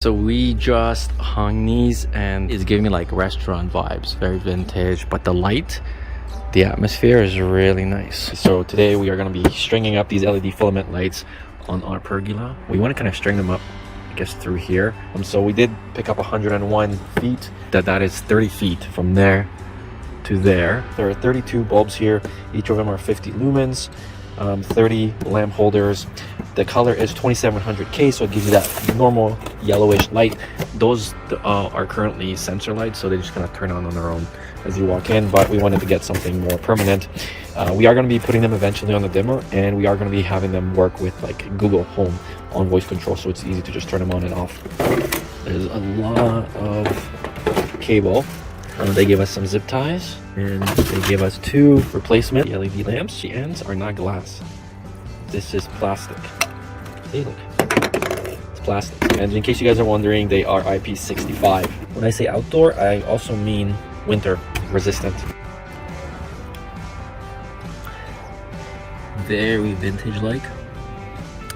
So we just hung these and it's giving me like restaurant vibes, very vintage, but the light, the atmosphere is really nice. So today we are going to be stringing up these LED filament lights on our pergola. We want to kind of string them up, I guess, through here. So we did pick up 101 feet. That is 30 feet from there to there. There are 32 bulbs here. Each of them are 50 lumens, 30 lamp holders. The color is 2700K, so it gives you that normal yellowish light. Those are currently sensor lights, so they just kind of turn on their own as you walk in, but we wanted to get something more permanent. We are going to be putting them eventually on the dimmer, and we are going to be having them work with like Google Home on voice control, so it's easy to just turn them on and off. There's a lot of cable. They gave us some zip ties, and they gave us 2 replacement LED lamps. The ends are not glass. This is plastic. See, look, it's plastic. And in case you guys are wondering, they are IP65. When I say outdoor, I also mean winter resistant. Very vintage like.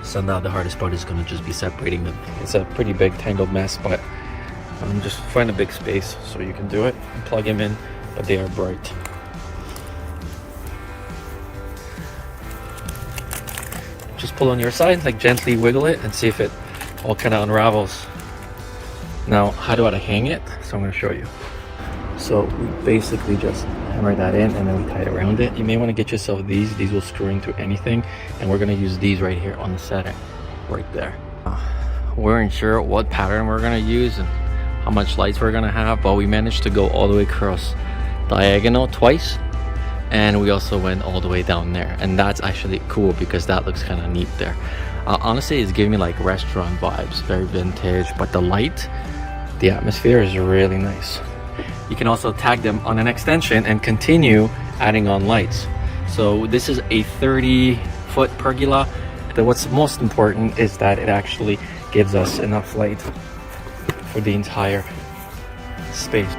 So now the hardest part is going to just be separating them. It's a pretty big tangled mess, but just find a big space so you can do it and plug them in, but they are bright. Just pull on your side, like gently wiggle it and see if it all kind of unravels. Now, how do I hang it? So I'm going to show you. So we basically just hammer that in and then we tie it around it. You may want to get yourself these. These will screw into anything, and we're going to use these right here on the setting, right there. We weren't sure what pattern we're going to use and how much lights we're going to have, but we managed to go all the way across diagonal twice. And we also went all the way down there, and that's actually cool because that looks kind of neat there. Honestly, it's giving me like restaurant vibes, very vintage, but the light, the atmosphere is really nice. You can also tag them on an extension and continue adding on lights. So this is a 30-foot pergola. What's most important is that it actually gives us enough light for the entire space.